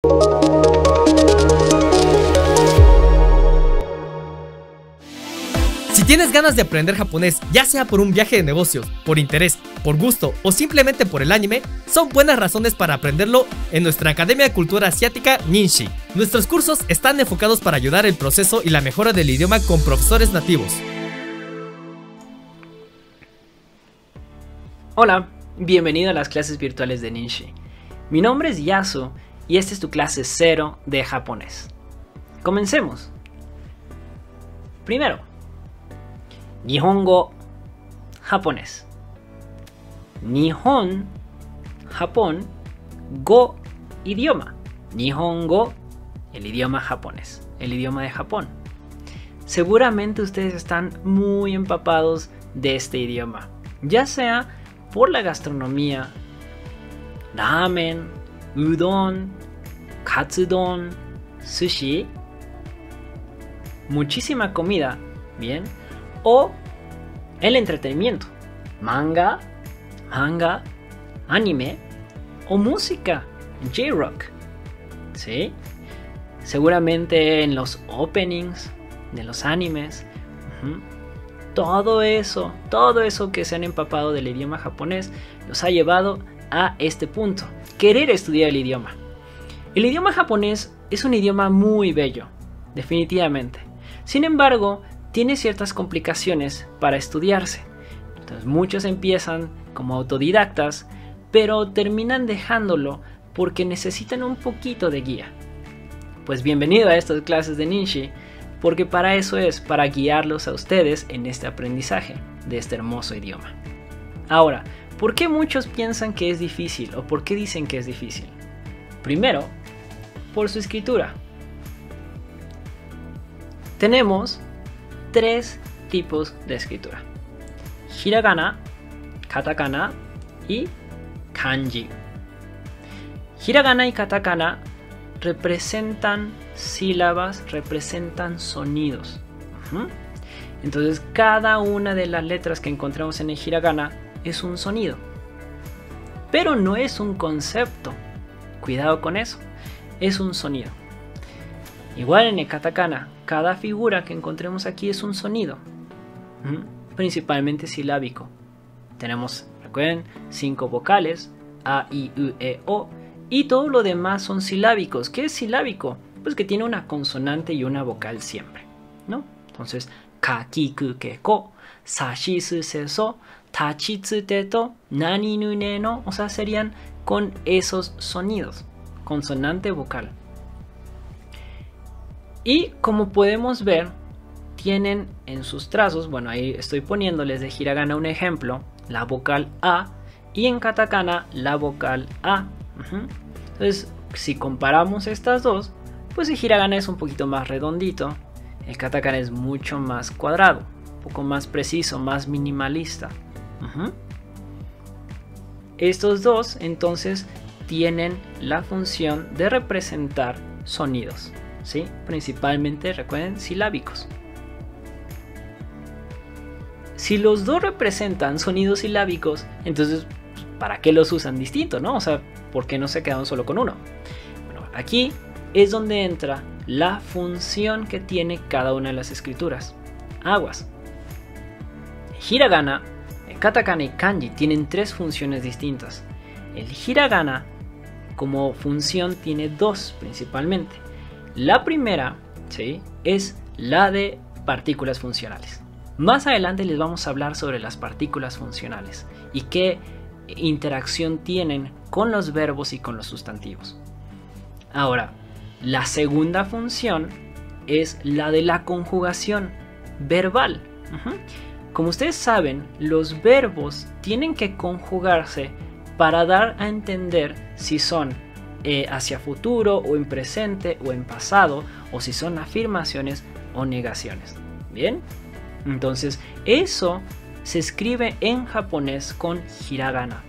Si tienes ganas de aprender japonés, ya sea por un viaje de negocios, por interés, por gusto o simplemente por el anime, son buenas razones para aprenderlo en nuestra Academia de Cultura Asiática Ninshi. Nuestros cursos están enfocados para ayudar el proceso y la mejora del idioma con profesores nativos. Hola, bienvenido a las clases virtuales de Ninshi. Mi nombre es Yasu y esta es tu clase 0 de japonés. Comencemos. Primero, Nihongo, japonés. Nihon, Japón. Go, idioma. Nihongo, el idioma japonés, el idioma de Japón. Seguramente ustedes están muy empapados de este idioma, ya sea por la gastronomía, ramen, udon, katsudon, sushi, muchísima comida, bien, o el entretenimiento, manga, anime o música, J-Rock, ¿sí? Seguramente en los openings de los animes, todo eso que se han empapado del idioma japonés los ha llevado a este punto, querer estudiar el idioma. El idioma japonés es un idioma muy bello, definitivamente. Sin embargo, tiene ciertas complicaciones para estudiarse. Entonces, muchos empiezan como autodidactas, pero terminan dejándolo porque necesitan un poquito de guía. Pues bienvenido a estas clases de Ninshi, porque para eso es, para guiarlos a ustedes en este aprendizaje de este hermoso idioma. Ahora, ¿por qué muchos piensan que es difícil o por qué dicen que es difícil? Primero, por su escritura. Tenemos 3 tipos de escritura: hiragana, katakana y kanji. Hiragana y katakana representan sílabas, representan sonidos. Entonces, cada una de las letras que encontramos en el hiragana es un sonido, pero no es un concepto. Cuidado con eso, es un sonido. Igual en el katakana, cada figura que encontremos aquí es un sonido, principalmente silábico. Tenemos, recuerden, 5 vocales: A, I, U, E, O, y todo lo demás son silábicos. ¿Qué es silábico? Pues que tiene una consonante y una vocal siempre, ¿no? Entonces, ka, ki, ku, ke, ko, sa, shi, su, se, so, ta, chi, tsu, te, to, nani, nu, ne, no. O sea, serían con esos sonidos, consonante, vocal. Y como podemos ver, tienen en sus trazos, bueno, ahí estoy poniéndoles de hiragana un ejemplo, la vocal A, y en katakana la vocal A. Entonces, si comparamos estas dos, pues el hiragana es un poquito más redondito, el katakana es mucho más cuadrado, un poco más preciso, más minimalista. Estos dos entonces tienen la función de representar sonidos, ¿sí? Principalmente, recuerden, silábicos. Si los dos representan sonidos silábicos, entonces, ¿para qué los usan distinto, no? O sea, ¿por qué no se quedan solo con uno? Bueno, aquí es donde entra la función que tiene cada una de las escrituras. Aguas. Hiragana, katakana y kanji tienen 3 funciones distintas. El hiragana, como función, tiene 2 principalmente. La primera, ¿sí?, es la de partículas funcionales. Más adelante les vamos a hablar sobre las partículas funcionales y qué interacción tienen con los verbos y con los sustantivos. Ahora, la segunda función es la de la conjugación verbal. Como ustedes saben, los verbos tienen que conjugarse para dar a entender si son hacia futuro o en presente o en pasado, o si son afirmaciones o negaciones. Bien, entonces eso se escribe en japonés con hiragana.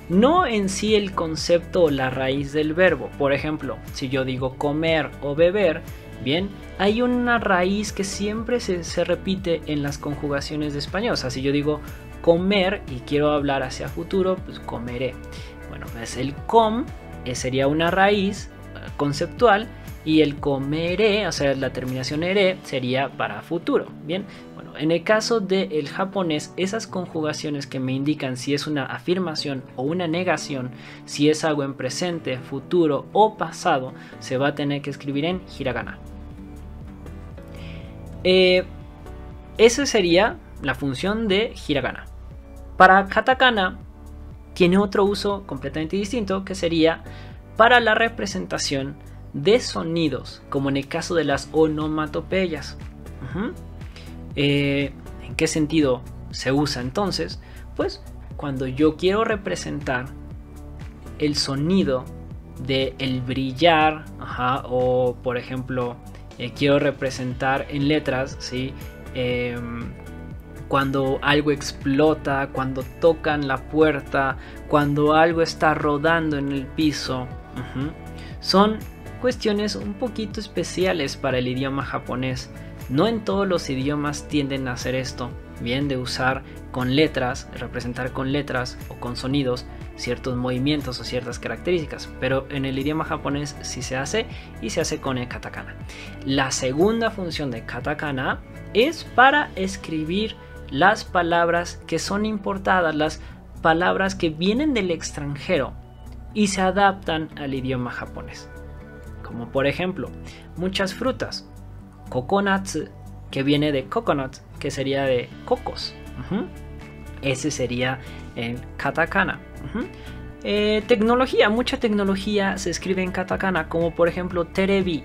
No en sí el concepto o la raíz del verbo. Por ejemplo, si yo digo comer o beber, bien, hay una raíz que siempre se repite en las conjugaciones de español. O sea, si yo digo comer y quiero hablar hacia futuro, pues comeré. Bueno, pues el com sería una raíz conceptual, y el komere, o sea, la terminación ere, sería para futuro. Bien, bueno, en el caso del japonés, esas conjugaciones que me indican si es una afirmación o una negación, si es algo en presente, futuro o pasado, se va a tener que escribir en hiragana. Esa sería la función de hiragana. Para katakana tiene otro uso completamente distinto, que sería para la representación de sonidos, como en el caso de las onomatopeyas. ¿En qué sentido se usa entonces? Pues cuando yo quiero representar el sonido de el brillar, o por ejemplo quiero representar en letras, ¿sí? Cuando algo explota, cuando tocan la puerta, cuando algo está rodando en el piso. Son cuestiones un poquito especiales para el idioma japonés. No en todos los idiomas tienden a hacer esto, bien, de usar con letras, representar con letras o con sonidos ciertos movimientos o ciertas características, pero en el idioma japonés sí se hace, y se hace con el katakana. La segunda función de katakana es para escribir las palabras que son importadas, las palabras que vienen del extranjero y se adaptan al idioma japonés. Como por ejemplo, muchas frutas, coconuts, que viene de coconut, que sería de cocos. Ese sería en katakana. Tecnología, mucha tecnología se escribe en katakana, como por ejemplo television,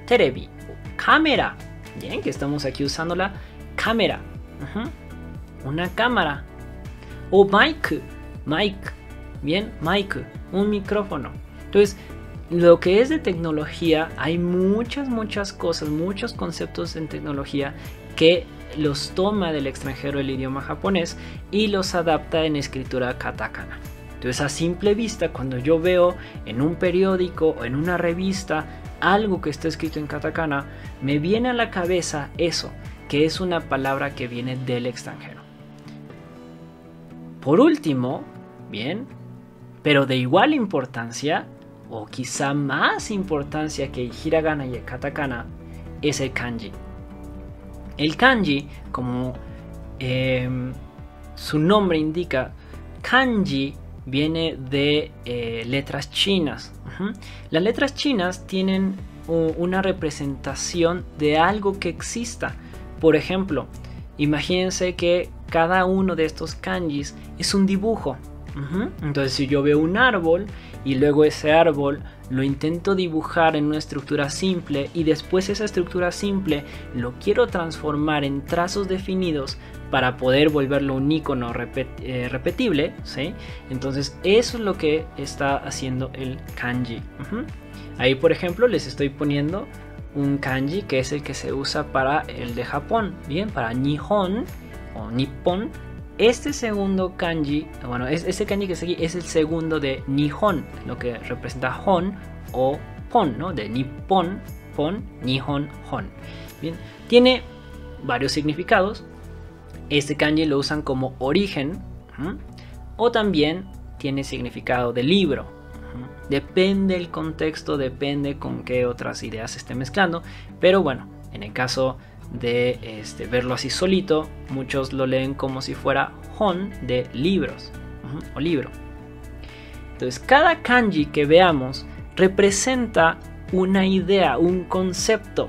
terebi, cámara, bien, que estamos aquí usando la cámara, una cámara, o mic, bien, mic, un micrófono. Entonces, lo que es de tecnología, hay muchas cosas, muchos conceptos en tecnología que los toma del extranjero el idioma japonés y los adapta en escritura katakana. Entonces, a simple vista, cuando yo veo en un periódico o en una revista algo que está escrito en katakana, me viene a la cabeza eso, que es una palabra que viene del extranjero. Por último, bien, pero de igual importancia, o quizá más importancia que el hiragana y el katakana, es el kanji. El kanji, como su nombre indica, kanji viene de letras chinas. Las letras chinas tienen una representación de algo que exista. Por ejemplo, imagínense que cada uno de estos kanjis es un dibujo. Entonces, si yo veo un árbol y luego ese árbol lo intento dibujar en una estructura simple, y después esa estructura simple lo quiero transformar en trazos definidos para poder volverlo un icono repetible, ¿sí? Entonces eso es lo que está haciendo el kanji. Ahí, por ejemplo, les estoy poniendo un kanji que es el que se usa para el de Japón, bien, para Nihon o Nippon. Este segundo kanji, bueno, este kanji que está aquí es el segundo de Nihon, lo que representa Hon o Pon, ¿no? De Nippon, Pon, Nihon, Hon. Bien, tiene varios significados. Este kanji lo usan como origen, o también tiene significado de libro. Depende el contexto, depende con qué otras ideas se esté mezclando, pero bueno, en el caso de verlo así solito, muchos lo leen como si fuera hon de libros, o libro. Entonces, cada kanji que veamos representa una idea, un concepto,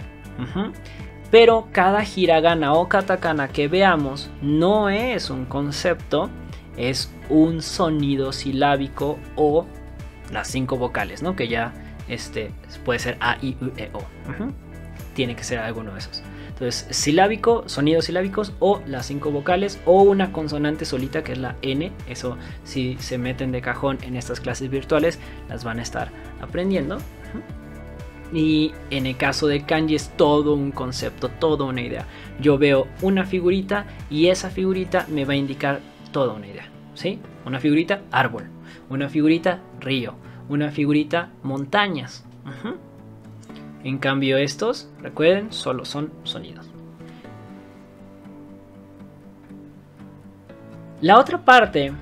pero cada hiragana o katakana que veamos no es un concepto, es un sonido silábico o las 5 vocales, ¿no? Que ya puede ser A, I, U, E, O. Tiene que ser alguno de esos. Entonces, silábico, sonidos silábicos, o las 5 vocales, o una consonante solita que es la N. Eso, si se meten de cajón en estas clases virtuales, las van a estar aprendiendo. Y en el caso de kanji es todo un concepto, toda una idea. Yo veo una figurita y esa figurita me va a indicar toda una idea, ¿sí? Una figurita, árbol. Una figurita, río. Una figurita, montañas. En cambio estos, recuerden, solo son sonidos. La otra parte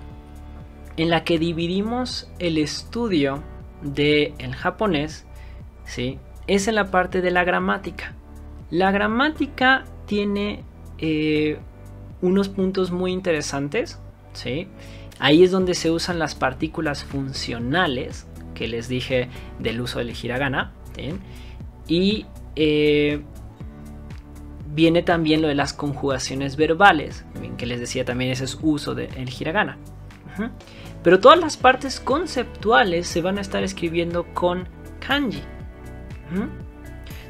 en la que dividimos el estudio del japonés, ¿sí? Es en la parte de la gramática. La gramática tiene unos puntos muy interesantes, ¿sí? Ahí es donde se usan las partículas funcionales que les dije del uso del hiragana, ¿sí? Y viene también lo de las conjugaciones verbales, que les decía también ese es uso del hiragana. Pero todas las partes conceptuales se van a estar escribiendo con kanji.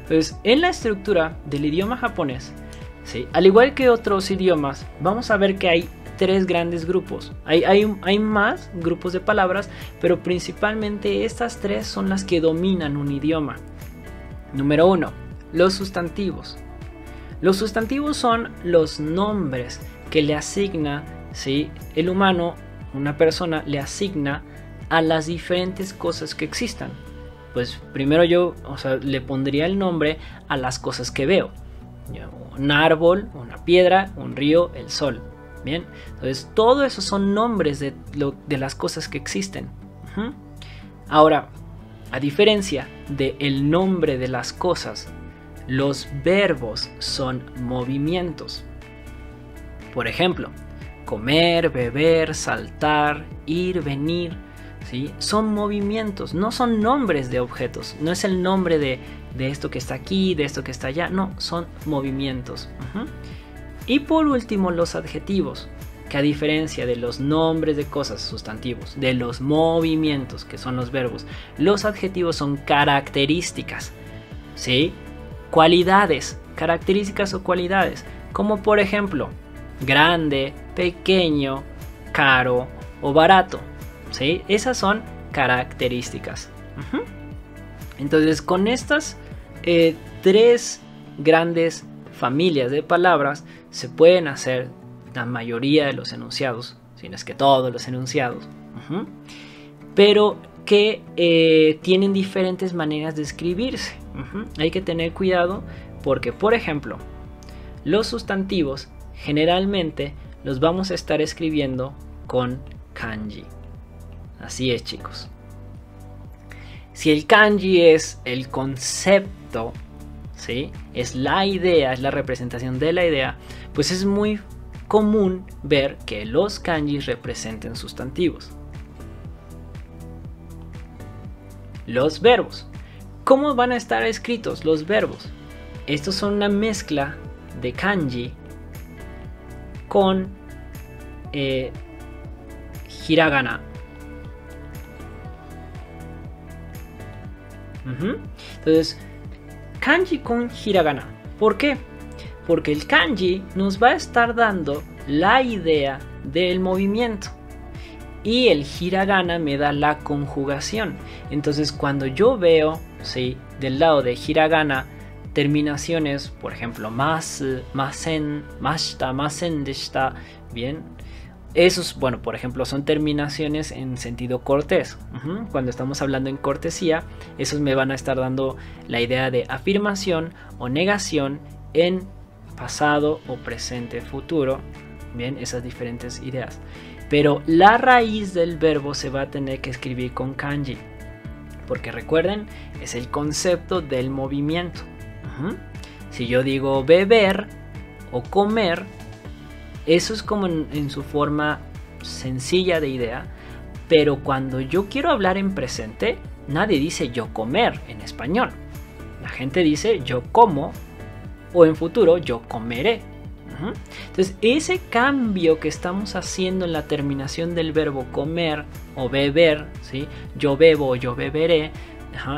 Entonces, en la estructura del idioma japonés, ¿sí? Al igual que otros idiomas, vamos a ver que hay tres grandes grupos. Hay más grupos de palabras, pero principalmente estas tres son las que dominan un idioma. Número 1, los sustantivos. Los sustantivos son los nombres que le asigna, ¿sí? El humano, una persona, le asigna a las diferentes cosas que existan. Pues primero yo, le pondría el nombre a las cosas que veo. Un árbol, una piedra, un río, el sol. Bien, entonces todo eso son nombres de las cosas que existen. Ahora, a diferencia del nombre de las cosas, los verbos son movimientos. Por ejemplo, comer, beber, saltar, ir, venir, ¿sí? Son movimientos, no son nombres de objetos. No es el nombre de esto que está aquí, de esto que está allá. No, son movimientos. Y por último, los adjetivos, que a diferencia de los nombres de cosas, sustantivos, de los movimientos, que son los verbos, los adjetivos son características, ¿sí? Cualidades, características o cualidades, como por ejemplo, grande, pequeño, caro o barato, ¿sí? Esas son características. Entonces, con estas tres grandes familias de palabras se pueden hacer la mayoría de los enunciados, si no es que todos los enunciados, pero que tienen diferentes maneras de escribirse. Hay que tener cuidado porque, por ejemplo, los sustantivos generalmente los vamos a estar escribiendo con kanji. Así es, chicos. Si el kanji es el concepto, ¿sí? Es la idea, es la representación de la idea, pues es muy común ver que los kanjis representen sustantivos. Los verbos. ¿Cómo van a estar escritos los verbos? Estos son una mezcla de kanji con hiragana. Entonces, kanji con hiragana. ¿Por qué? Porque el kanji nos va a estar dando la idea del movimiento y el hiragana me da la conjugación. Entonces, cuando yo veo, ¿sí?, del lado de hiragana terminaciones, por ejemplo, mas, masen, mashita, masen deshita, bien, esos, bueno, por ejemplo, son terminaciones en sentido cortés. Cuando estamos hablando en cortesía, esos me van a estar dando la idea de afirmación o negación en pasado o presente, futuro. Bien, esas diferentes ideas. Pero la raíz del verbo se va a tener que escribir con kanji. Porque recuerden, es el concepto del movimiento. Si yo digo beber o comer, eso es como en su forma sencilla de idea. Pero cuando yo quiero hablar en presente, nadie dice yo comer en español. La gente dice yo como, o en futuro yo comeré. Entonces, ese cambio que estamos haciendo en la terminación del verbo comer o beber, ¿sí? Yo bebo o yo beberé,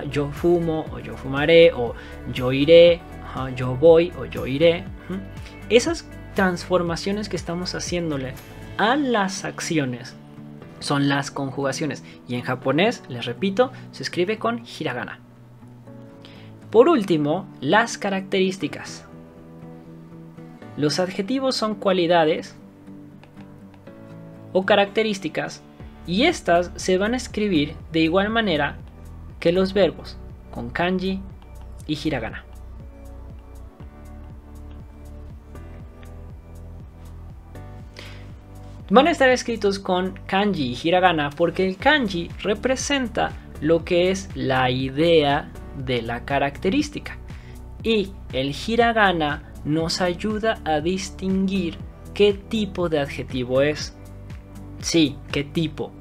yo fumo o yo fumaré, o yo iré, yo voy o yo iré. Esas transformaciones que estamos haciéndole a las acciones son las conjugaciones. Y en japonés, les repito, se escribe con hiragana. Por último, las características. Los adjetivos son cualidades o características y estas se van a escribir de igual manera que los verbos, con kanji y hiragana. Van a estar escritos con kanji y hiragana porque el kanji representa lo que es la idea de la característica y el hiragana nos ayuda a distinguir qué tipo de adjetivo es. Sí, qué tipo.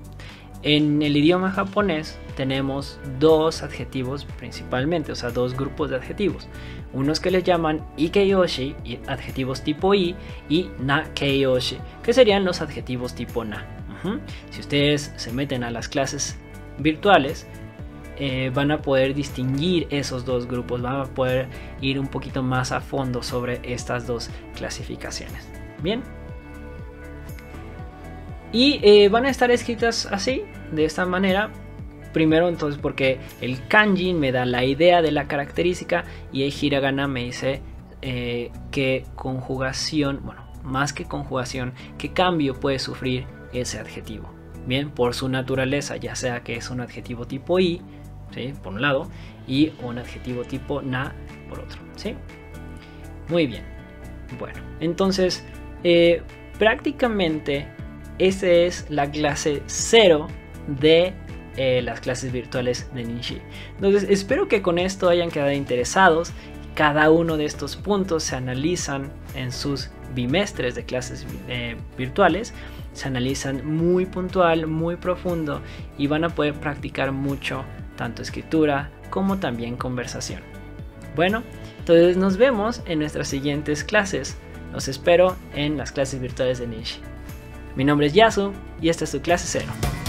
En el idioma japonés tenemos dos adjetivos principalmente, o sea, dos grupos de adjetivos. Unos que les llaman ikeyoshi, adjetivos tipo i, y nakeyoshi, que serían los adjetivos tipo na. Si ustedes se meten a las clases virtuales, van a poder distinguir esos dos grupos, van a poder ir un poquito más a fondo sobre estas dos clasificaciones. Bien. Y van a estar escritas así, de esta manera. Primero entonces porque el kanji me da la idea de la característica y el hiragana me dice qué conjugación, bueno, más que conjugación, qué cambio puede sufrir ese adjetivo. Bien, por su naturaleza, ya sea que es un adjetivo tipo i, ¿sí?, por un lado, y un adjetivo tipo na por otro, ¿sí? Muy bien. Bueno, entonces prácticamente esa es la clase 0 de las clases virtuales de Ninshi. Entonces espero que con esto hayan quedado interesados. Cada uno de estos puntos se analizan en sus bimestres de clases virtuales, se analizan muy puntual, muy profundo, y van a poder practicar mucho tanto escritura como también conversación. Bueno, entonces nos vemos en nuestras siguientes clases. Los espero en las clases virtuales de Ninshi. Mi nombre es Yasu y esta es tu clase 0.